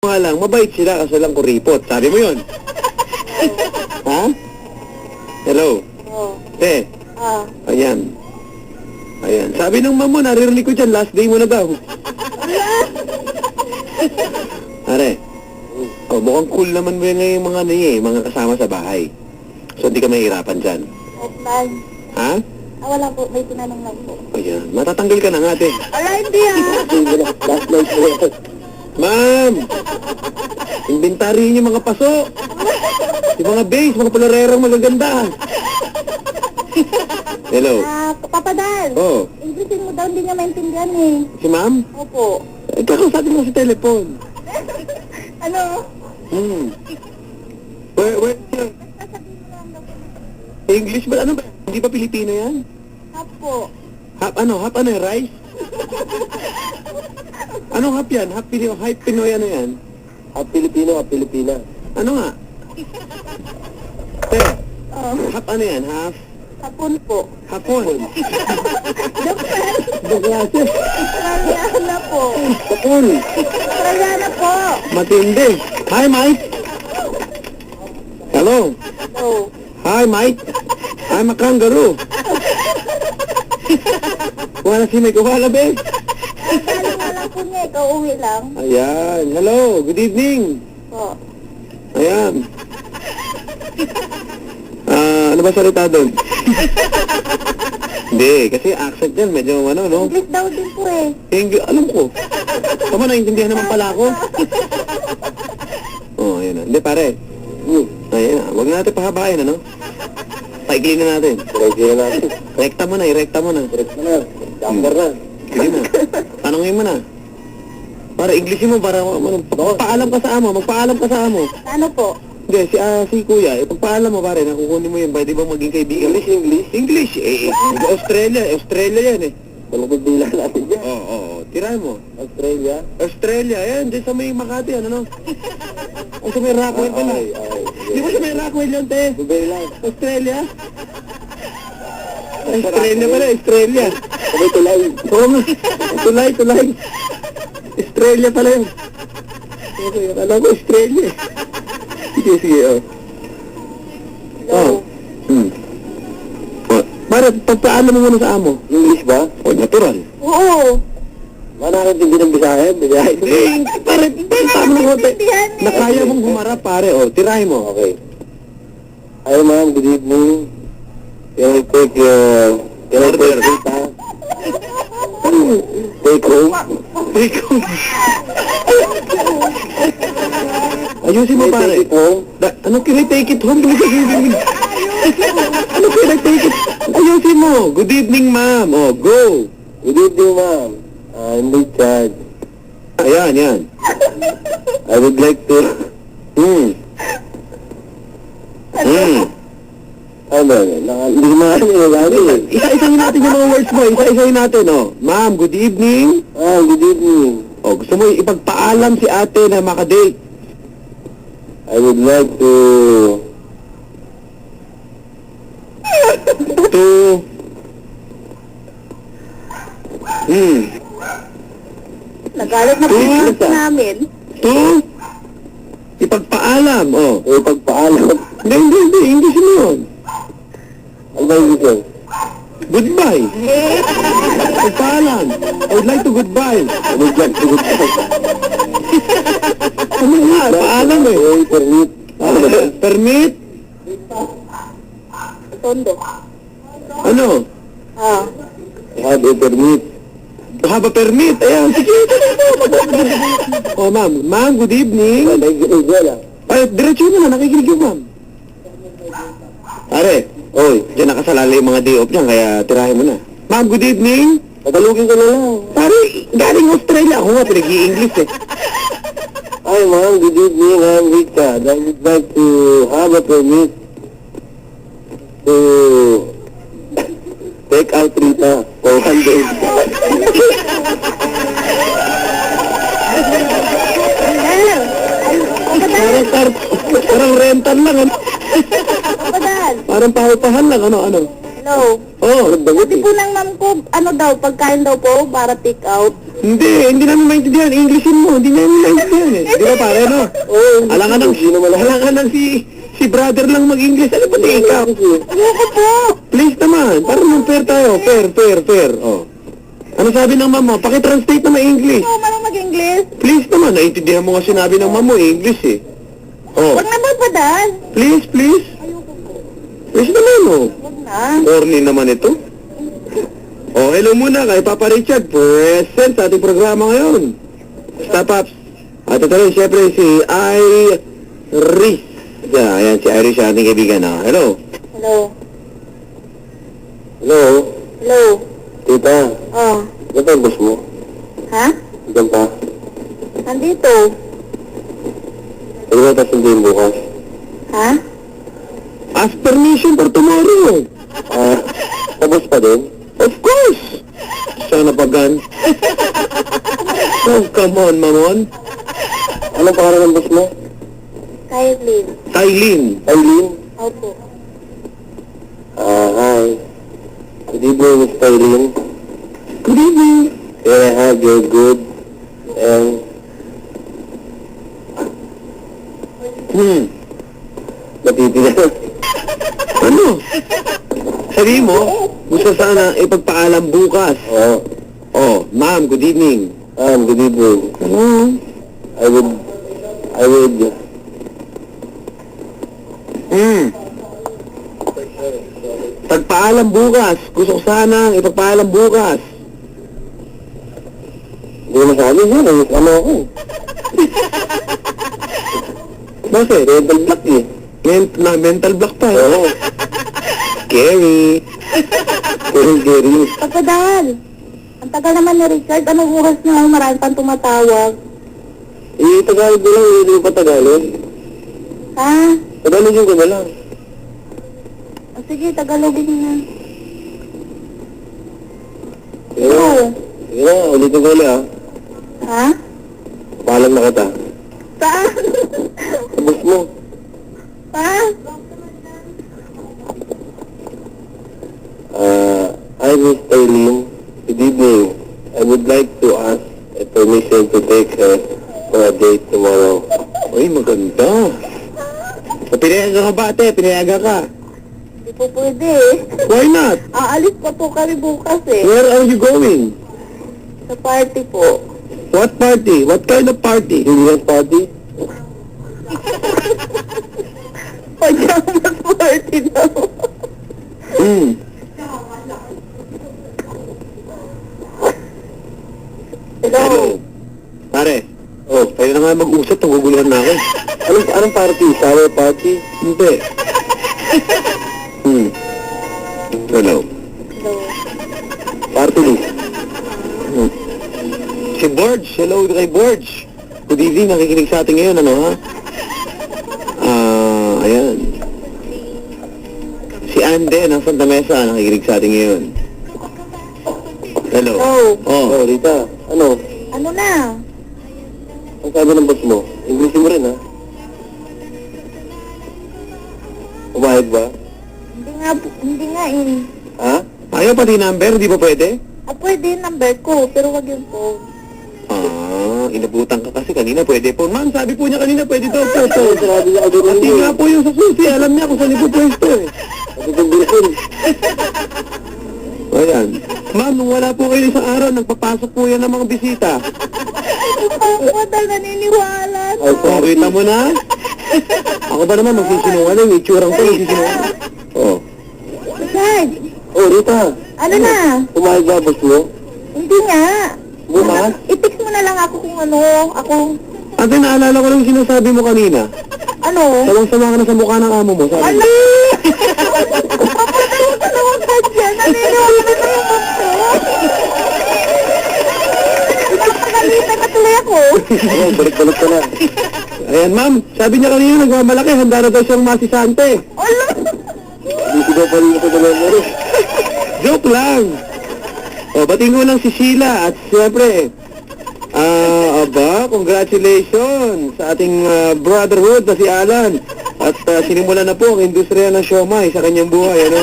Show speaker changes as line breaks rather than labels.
nga lang, mabait sila kasi lang kuripot. Sabi mo yun. Ha? Hello?
Oo.
Te,
Ah.
ayan. Ayan. Sabi ng mama mo, naririnig ko dyan, last day mo na daw. Are, oh, mukhang cool naman mo yung mga ano mga kasama sa bahay. So, hindi ka mahihirapan dyan.
Offline.
Ha?
Ah, wala po. May tinanong lang po.
Ayan. Matatanggal ka na nga, te.
Wala, hindi ah.
Last night mo yan. Ma'am! Inventaryo niyo mga paso. Yung mga base, mga palarerang magaganda. Hello?
Ah, Papadal.
Oh,
Inglesin mo daw, hindi niya maintindihan eh.
si ma'am?
Opo.
Kakausapin mo sa telepon.
Ano?
Where?
Sasabihin mo lang daw po.
English ba? Ano ba? Hindi ba Pilipino yan?
Hap po.
Hap ano yung rice? Anong hap yan? Hap Pinoy ano yan?
Hap Pilipino, hap Pilipina.
Ano nga? Te,
Oh,
hap ano yan? Half?
hapon po.
Hapon.
Joke lang.
Baglase.
Australiana po.
Hapon.
Australiana po.
Matindi. Hi, Mike. Hello.
Oh.
Hi, Mike. I'm a kangaroo. Wala si Mike. Wala, be.
Galing nga lang po niya. Ikaw uwi lang.
Ayan. Hello. Good evening.
Po.
Ayan. Ano ba salita doon? Hindi, kasi accent yan, medyo ano, no?
English daw din po eh.
Alam ko. Tama, naintindihan naman pala ako. Oh, ayan na. Hindi, pare. Ayan na. Huwag natin pahabain, ano? Paigilin na natin.
Paigilin na natin.
Rekta mo na, irekta mo na.
Direct na. Jumper na.
Sige na. Tanongin mo na. Para Englishin mo, para magpaalam ka sa amo, magpaalam ka sa amo.
Ano po?
Hindi, si Kuya, pagpaalam mo pare, nakukunin mo yun, pwede ba maging kaibigan? English? Australia yan eh.
Malungkot bila natin dyan.
Oo, tirahan mo.
Australia.
Yan, dyan sa may Makati, ano no? O sa may Rockwell pala. Di ba sa may Rockwell yun, te?
Dubai lang.
Australia? Australia pala, Australia.
Sabay tulay.
Oo nga, tulay. Australia pala yun. Okay, akala ko Australia eh. Sige, oh.
Hello.
Para pagpaalam mo muna sa amo.
English ba?
O, natural.
Oo.
Manakintindi ng Bisayan.
Hindi, pare, tama na konti.
Maintindihan eh.
Na kaya mong humarap, pare. O, tirahin mo.
Okay. Hi ma'am, good evening. Can I take
Order.
pizza? Take home?
Ikaw. Ayusin mo, pare.
Take it home?
Ano kinay-take it home? Ano kinay-take it? Ayusin mo. Good evening, ma'am. O, go.
Good evening ma'am. I'm Richard.
Ayan.
I would like to... Ano? Hindi maano eh.
Isa-isahin natin yung mga words mo. Isa-isahin natin, o. Ma'am, good evening.
Good evening.
O, gusto mo ipagpaalam si ate na makadate.
I would like to...
Nagalit na po yung gusto namin.
Ipagpaalam, o.
Ipagpaalam.
Hindi. English mo yun.
Ano ba yung gusto?
Goodbye. Pagpaalam. I would like to goodbye.
I would like to goodbye.
Ano nga, paalam eh.
Permit.
Permit?
Tondo.
Ano?
Ah.
I have a permit.
Haba permit. Ayan, sige. O, ma'am. Ma'am, good evening. Ay, diretso mo na. Nakikinig yung ma'am. Pare, oy, dyan nakasalala yung mga day off niyan, kaya tirahin mo na. Ma'am, good evening.
Tagalogin ko na lang.
Pare, galing Australia. Ako nga, pinag-i-English eh.
Hi ma'am, good evening. I'm Richard. I would like to have a permit to take out Rita for 100.
Parang rental lang, ano?
Papadal.
Parang pahupahan lang, ano?
Hello.
Oh,
Sabi po ng ma'am ko, ano daw, pagkain daw po, para take out.
Hindi namin maintindihan. Englishin mo, hindi namin maintindihan eh. Di ba pare, no?
Oo,
Alangan nang si brother lang mag-English. Ano ba ikaw?
Ayoko po.
Please naman, para naman fair tayo. Fair. Oh. Ano sabi ng mama? Pakitranslate na English.
Ako marunong mag-English.
Please naman, naiintindihan mo nga sinabi ng mama English eh. Oh.
Huwag naman pa, Dad.
Please.
Ayoko po.
Please naman, oh.
Huwag na.
Corny naman ito. Oh, hello muna kay Papa Richard, present sa ating programa ngayon. Stop ups. At ito rin, syempre, si Iris. Ayan, si Iris, ating kaibigan. Hello.
Hello.
Hello?
Hello.
Tita,
Oh.
ano ba ang boss mo?
Ha?
Diyan pa?
Nandito.
Ano ba tapos hindi bukas?
Ha?
Ask permission for tomorrow.
Tapos pa din?
Of course. Sana pagan. Oh, come on, Mamon.
Anong pangalan ng boss mo?
Kylie.
Tylin.
Eileen?
Opo.
Hi. Good evening, Miss Eileen.
Good evening.
Here I have your good and matitigas.
Ano? Sabihin mo, gusto sana ipagpaalam bukas.
Oo.
Oh, ma'am, good evening.
Good evening.
Hello.
I would,
Pagpaalam bukas. Gusto ko sana ipagpaalam bukas.
hindi ko masabi yun, ano ako.
Bakit?
Mental block eh.
Mental block pa.
Oo.
Scary.
Gary.
Pagpadaan. Ang tagal naman ni Richard. Anong oras na marami pang tumatawag?
Tagalog ko lang, hindi ko pa Tagalog.
Ha?
Tagalogin ko na lang.
O sige, Tagalogin na.
Sige na, sige na, ulitin ko ulit ah.
Ha?
Paalam na kita.
Saan?
Tapos mo.
Ha?
Hi, Miss Eileen. Good evening. I would like to ask a permission to take her for a date tomorrow.
Uy, maganda. So, pinayaga ka ba, ate? Pinayaga ka.
Hindi po pwede eh.
Why not?
Aalis pa po kami bukas eh.
Where are you going?
Sa party po.
What party? What kind of party?
Julius party?
Pajamas party daw. Hello.
Pare. Oh, tayo na nga mag-usap. Naguguluhan na ako.
Anong party? Shower party?
Hindi. Hello.
Hello.
Party list?
Si Borge. Hello kay Borge. Good evening. Nakikinig sa atin ngayon, ano ha? Ayan. Si Ande ng Santa Mesa. Nakikinig sa atin ngayon. Hello.
Hello.
Oh.
Rita. Ano?
Ano na?
Ang sabi ng boss mo? English mo rin ha? Umayag ba?
Hindi nga eh.
Ha?
Ayaw pati number. Di ba pwede?
Pwede yung number ko, pero wag yung phone.
Inabutan ka kasi kanina pwede po. Ma'am, sabi po niya kanina pwede daw po.
Sabi niya ako
Pati nga po yung sa susi. Alam niya kung saan ipo pwesto eh.
Sabi kong bilhin.
Ayan. Ma'am, nung wala po kayo isang araw, nagpapasok po yan ng mga bisita.
Ako dahil naniniwala na.
Ay,
Oh, kita mo na? Ako ba naman magsisinungaling? Itsurang ko magsisinungaling. Oh.
Guys,
Oh, Rita.
ano na?
Umayag ba boss mo?
Hindi nga.
Bukas?
I-text mo na lang ako kung ano, ako,
Ate, naalala ko lang yung sinasabi mo kanina.
ano?
Sama-sama ka na sa mukha ng amo mo. Sabi
Ano?
mo.
Papatawag ka naman ka dyan. Naniniwala na yung mundo. Nakakalitan na tuloy ako.
Ayan, balik-balik ka na.
Ayan, ma'am. Sabi niya kanina, nagmamalaki. Handa na daw siyang masisante.
Ano?
Hindi ko pa rin ito naman mo rin.
Joke lang. O, batiin ko lang si Sheila. At siyempre, congratulations sa ating brotherhood na si Alan. At sinimulan na po ang industriya ng siomay sa kanyang buhay. Ano?